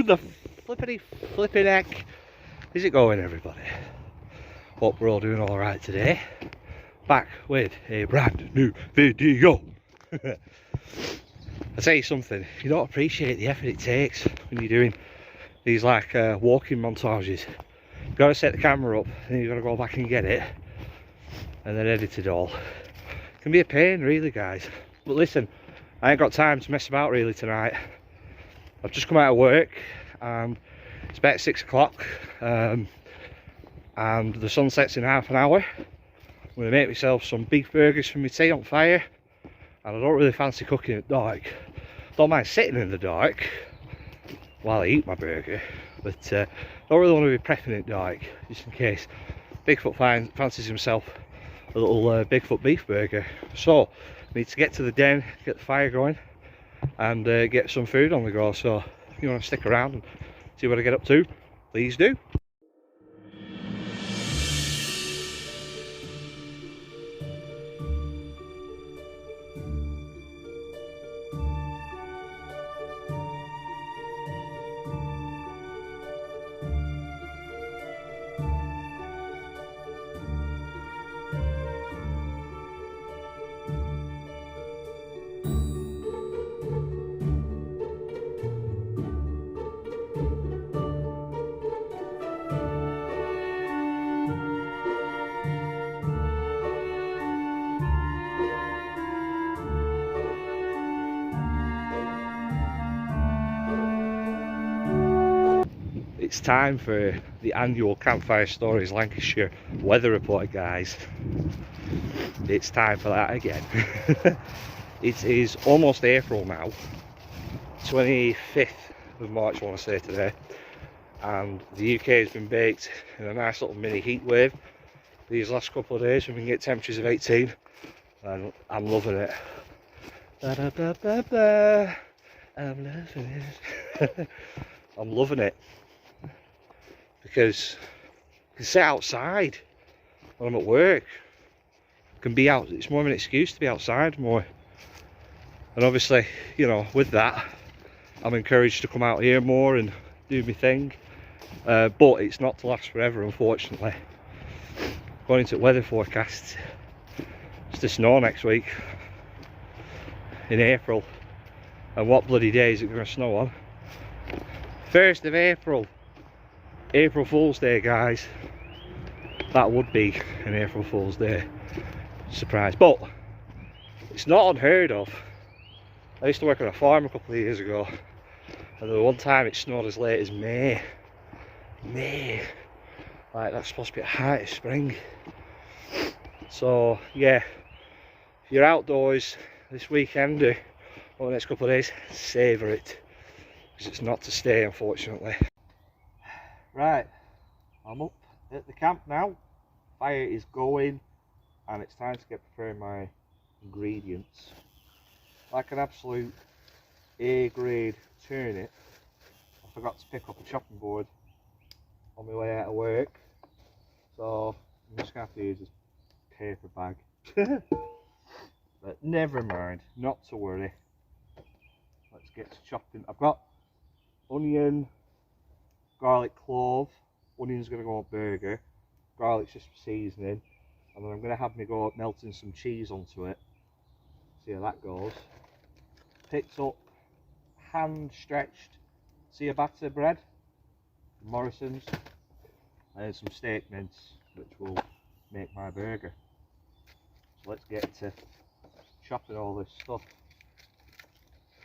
the flipping heck is it going, everybody? Hope we're all doing alright today. Back with a brand new video. I tell you something, you don't appreciate the effort it takes when you're doing these like walking montages. You've got to set the camera up, then you've got to go back and get it, and then edit it all. It can be a pain really, guys. But listen, I ain't got time to mess about really tonight. I've just come out of work and it's about 6 o'clock and the sun sets in half an hour. I'm going to make myself some beef burgers for my tea on fire, and I don't really fancy cooking at dark. Don't mind sitting in the dark while I eat my burger, but don't really want to be prepping it dark, just in case Bigfoot fancies himself a little Bigfoot beef burger. So I need to get to the den, get the fire going, and get some food on the go. So if you want to stick around and see what I get up to, please do. It's time for the annual Campfire Stories Lancashire weather report, guys. It's time for that again. It is almost April now, 25th of March I want to say today, and the UK has been baked in a nice little mini heat wave these last couple of days. We can get temperatures of 18 and I'm loving it. I'm loving it. I'm loving it. Because I can sit outside when I'm at work. I can be out, it's more of an excuse to be outside more. And obviously, you know, with that, I'm encouraged to come out here more and do my thing. But it's not to last forever, unfortunately. According to weather forecasts, it's to snow next week in April. And what bloody day is it going to snow on? 1st of April. April Fool's Day, guys. That would be an April Fool's Day surprise, but it's not unheard of. I used to work on a farm a couple of years ago, and the one time it snowed as late as May. Like, that's supposed to be at the height of spring. So yeah, if you're outdoors this weekend or the next couple of days, savour it, because it's not to stay, unfortunately. Right, I'm up at the camp now. Fire is going and it's time to get preparing my ingredients. Like an absolute A-grade turnip, I forgot to pick up a chopping board on my way out of work, so I'm just going to have to use this paper bag. But never mind, not to worry. Let's get to chopping. I've got onion, garlic, clove. Onion's going to go on burger, garlic's just for seasoning, and then I'm going to have me go melting some cheese onto it. See how that goes. Picked up hand stretched ciabatta bread from Morrison's, and some steak mince, which will make my burger. So let's get to chopping all this stuff.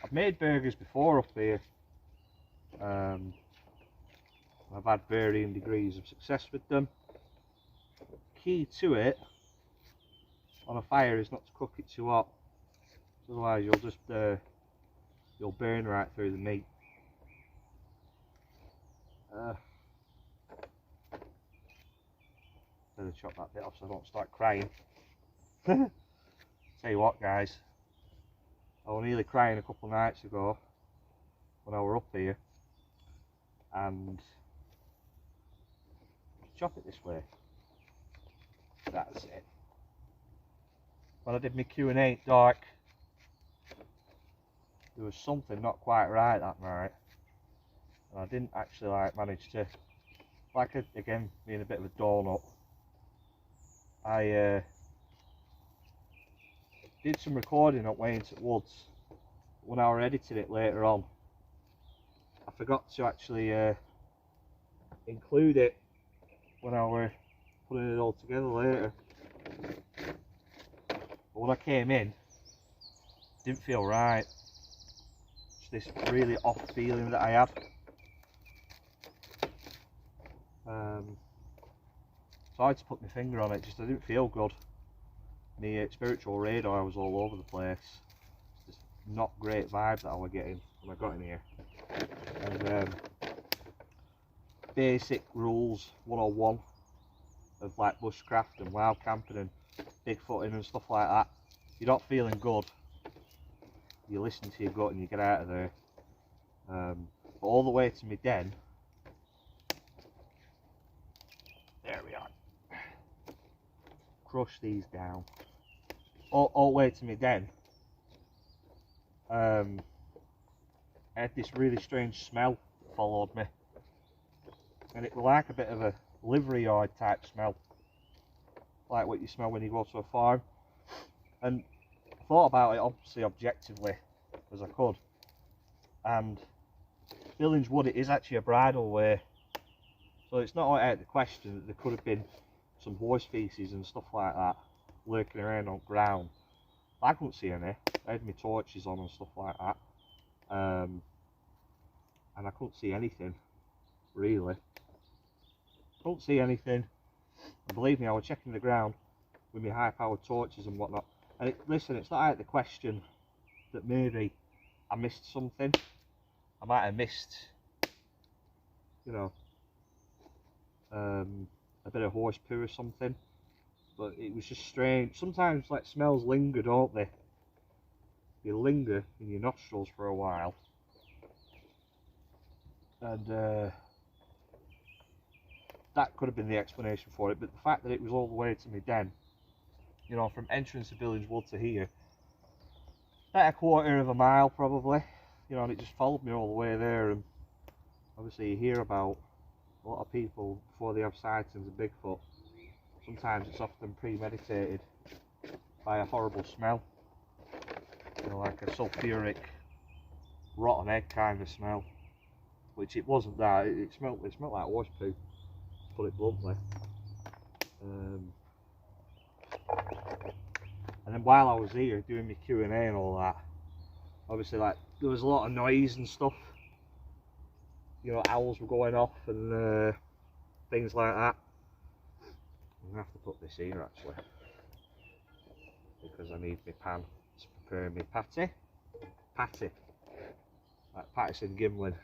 I've made burgers before up here. I've had varying degrees of success with them. The key to it on a fire is not to cook it too hot, otherwise you'll just you'll burn right through the meat. Better chop that bit off so I don't start crying. Tell you what, guys, I was nearly crying a couple of nights ago when I were up here, and chop it this way. That's it. When I did my Q&A dark, there was something not quite right that night, And I didn't actually like manage to, like again being a bit of a donut, I did some recording at Wayne's Woods. When I was editing it later on, I forgot to actually include it when I were putting it all together later. But when I came in, it didn't feel right. Just this really off feeling that I had. So I had to put my finger on it, just I didn't feel good. My spiritual radar was all over the place. Just not great vibe that I was getting when I got in here. And basic rules 101 of like bushcraft and wild camping and bigfooting and stuff like that. If you're not feeling good, you listen to your gut and you get out of there. But all the way to my den, there we are. Crush these down. All the way to my den, I had this really strange smell that followed me, and it was like a bit of a livery yard type smell, like what you smell when you go to a farm. And I thought about it obviously objectively as I could, and Billings Wood, it is actually a bridle way, so it's not out of the question that there could have been some horse feces and stuff like that lurking around on ground. I couldn't see any. I had my torches on and stuff like that, and I couldn't see anything really. Couldn't see anything. And believe me, I was checking the ground with my high-powered torches and whatnot. And listen, it's not out of the question that maybe I missed something. I might have missed, you know, a bit of horse poo or something. But it was just strange. Sometimes like smells linger, don't they? They linger in your nostrils for a while. And that could have been the explanation for it. But the fact that it was all the way to my den, you know, from entrance to Billings Wood to here, about a quarter of a mile probably, you know, and it just followed me all the way there. And obviously you hear about a lot of people before they have sightings of Bigfoot. Sometimes it's often premeditated by a horrible smell, you know, like a sulphuric rotten egg kind of smell, which it wasn't that. It smelled like horse poo, to put it bluntly. And then while I was here doing my Q&A and all that, obviously like there was a lot of noise and stuff, you know, owls were going off and things like that. I'm going to have to put this here actually, because I need my pan to prepare my patty, like Patterson Gimlin.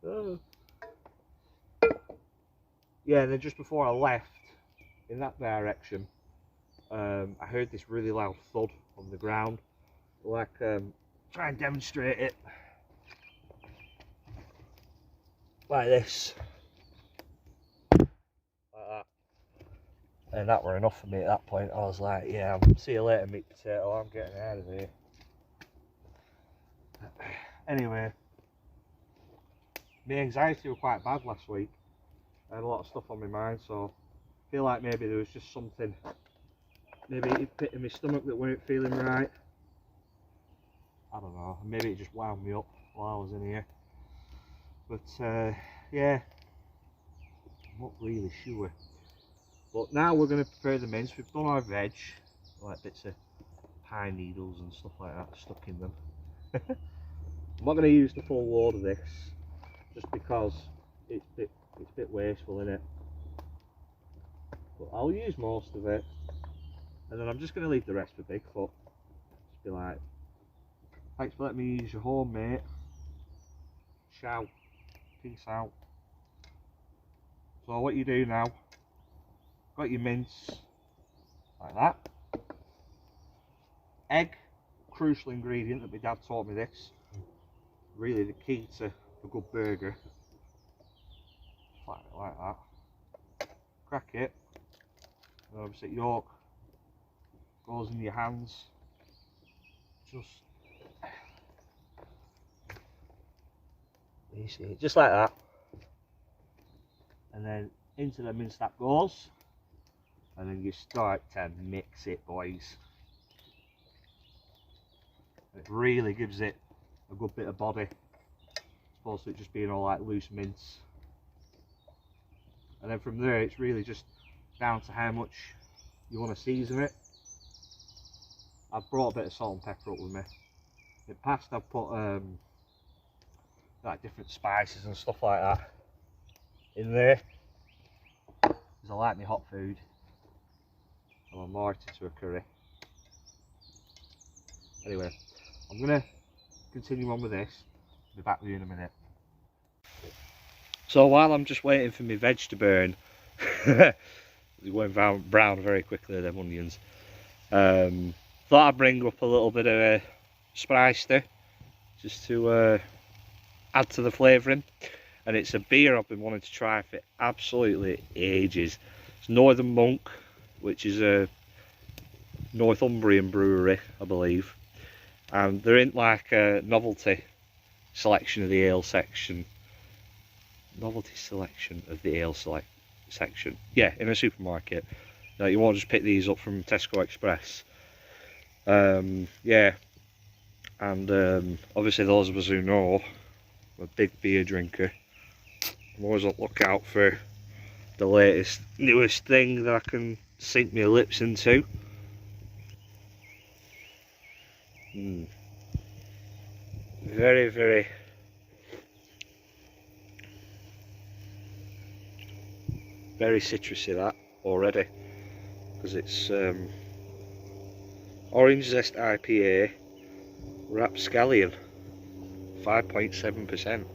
Oh. Yeah, and then just before I left in that direction, I heard this really loud thud on the ground. Like, try and demonstrate it like this. And that were enough for me at that point. I was like, yeah, see you later, meat potato, I'm getting out of here. Anyway, my anxiety was quite bad last week. I had a lot of stuff on my mind, so I feel like maybe there was just something, maybe it pit in my stomach that weren't feeling right. I don't know, maybe it just wound me up while I was in here. But yeah, I'm not really sure. But now we're going to prepare the mince. We've done our veg, like bits of pine needles and stuff like that stuck in them. I'm not going to use the full load of this, just because it's a bit wasteful, isn't it? But I'll use most of it, and then I'm just going to leave the rest for Bigfoot. Just be like, thanks for letting me use your home, mate. Ciao. Peace out. So what you do now, got your mince like that. Egg, crucial ingredient that my dad taught me this. Really the key to a good burger. Flat it like that. Crack it. And obviously yolk goes in your hands. Just You see it, just like that. And then into the mince that goes. And then you start to mix it, boys. It really gives it a good bit of body, as opposed to it just being all like loose mince. And then from there, it's really just down to how much you want to season it. I've brought a bit of salt and pepper up with me. In the past, I've put like different spices and stuff like that in there, because I like my hot food. I'm a martyr to a curry. Anyway, I'm gonna continue on with this. I'll be back with you in a minute. So while I'm just waiting for my veg to burn, they went brown very quickly, them onions. Thought I'd bring up a little bit of a spice there, just to add to the flavouring. And it's a beer I've been wanting to try for absolutely ages. It's Northern Monk, which is a Northumbrian brewery, I believe. And they're in like a novelty selection of the ale section. Novelty selection of the ale section. Yeah, in a supermarket. Now, you won't just pick these up from Tesco Express. Yeah, and obviously those of us who know, I'm a big beer drinker. I'm always on the lookout for the latest, newest thing that I can sink my lips into. Very, very citrusy that already, because it's Orange Zest IPA Rapscallion, 5.7%.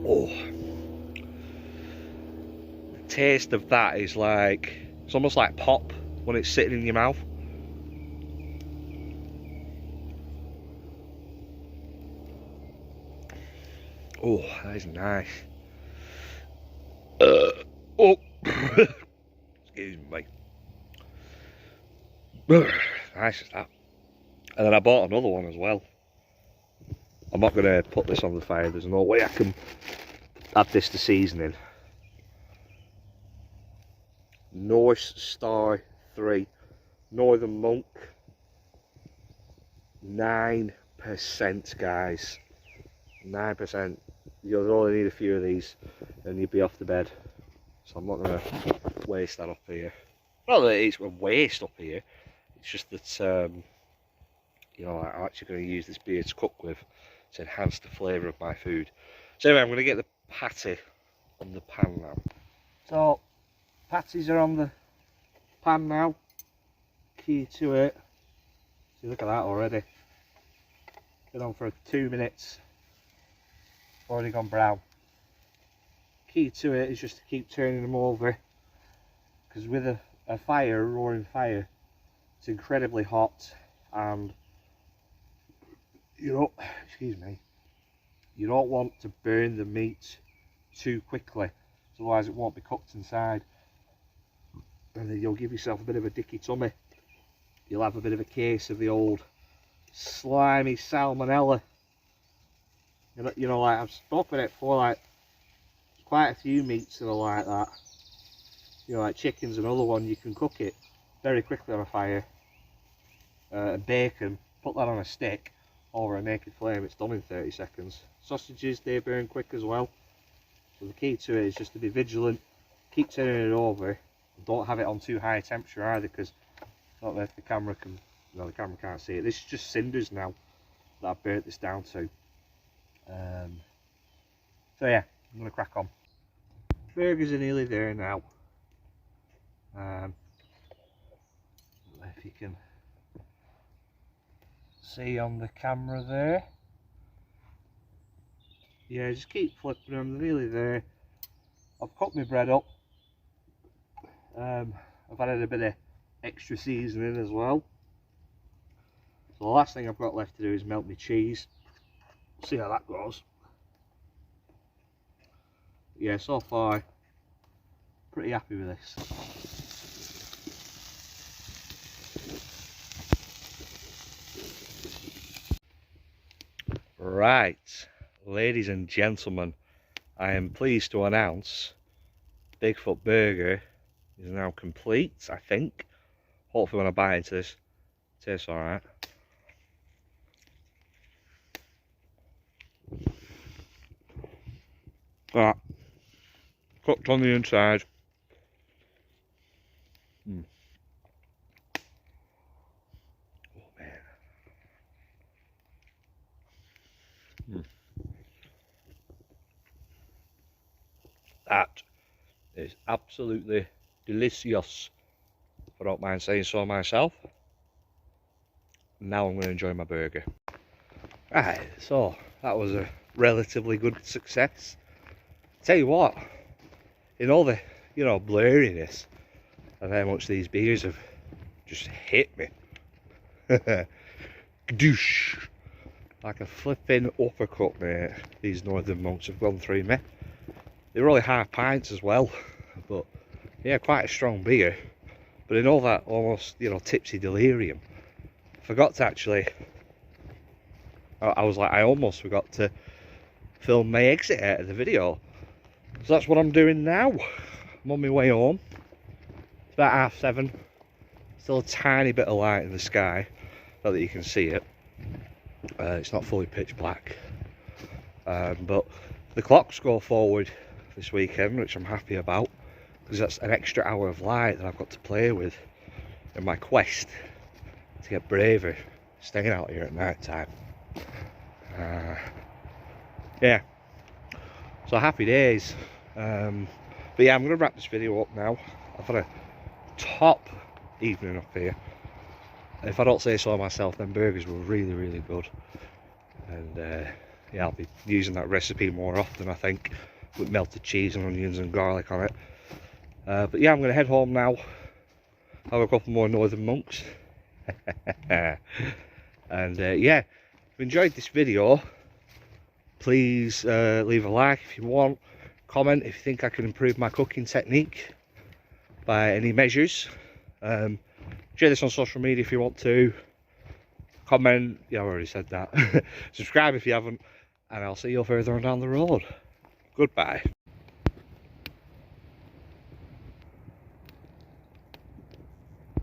Oh, the taste of that is like, it's almost like pop when it's sitting in your mouth. Oh, that is nice. Oh, excuse me. Nice as that. And then I bought another one as well. I'm not going to put this on the fire. There's no way I can add this to seasoning. North Star 3 Northern Monk, 9%, guys. 9%. You'll only need a few of these and you'll be off to bed. So I'm not going to waste that up here. Not that it's a waste up here, it's just that you know, I'm actually going to use this beer to cook with to enhance the flavour of my food. So anyway, I'm going to get the patty on the pan now. So patties are on the pan now. Key to it. See, look at that already. Been on for 2 minutes. Already gone brown. Key to it is just to keep turning them over, because with a fire, a roaring fire, it's incredibly hot, and you don't, excuse me, you don't want to burn the meat too quickly, otherwise it won't be cooked inside, and then you'll give yourself a bit of a dicky tummy. You'll have a bit of a case of the old slimy salmonella. You know, like I've spoken it before, like quite a few meats that are like that. You know, like chicken's another one. You can cook it very quickly on a fire. Bacon, put that on a stick over a naked flame, it's done in 30 seconds. Sausages, they burn quick as well. So the key to it is just to be vigilant, keep turning it over, don't have it on too high a temperature either, because I don't know if the camera can, no, the camera can't see it. This is just cinders now that I've burnt this down to. So yeah, I'm going to crack on. Burgers are nearly there now. If you can see on the camera there. Yeah, just keep flipping them, they're nearly there. I've cut my bread up. I've added a bit of extra seasoning as well. So the last thing I've got left to do is melt my cheese. See how that goes. Yeah, so far pretty happy with this. Right, ladies and gentlemen, I am pleased to announce Bigfoot Burger is now complete, I think. Hopefully when I bite into this, it tastes alright. That cooked on the inside. Oh man. That is absolutely delicious, if I don't mind saying so myself. Now I'm going to enjoy my burger. Right, so that was a relatively good success. Tell you what, in all the, blurriness of how much these beers have just hit me. Gadoosh! Like a flipping uppercut, mate. These Northern Monks have gone through me. They were only half pints as well, but yeah, quite a strong beer. But in all that almost, tipsy delirium, I forgot to actually, I almost forgot to film my exit out of the video. So that's what I'm doing now. I'm on my way home. It's about 7:30. Still a tiny bit of light in the sky, not that you can see it. It's not fully pitch black. But the clocks go forward this weekend, which I'm happy about, because that's an extra hour of light that I've got to play with in my quest to get braver staying out here at night time. Yeah, so happy days. But yeah, I'm going to wrap this video up now. I've had a top evening up here. If I don't say so myself, then burgers were really good. And yeah, I'll be using that recipe more often, I think, with melted cheese and onions and garlic on it. But yeah, I'm going to head home now, have a couple more Northern Monks. And yeah, if you enjoyed this video, please leave a like if you want, comment if you think I can improve my cooking technique by any measures. Share this on social media if you want to. Comment, yeah, I already said that. Subscribe if you haven't, and I'll see you further on down the road. Goodbye.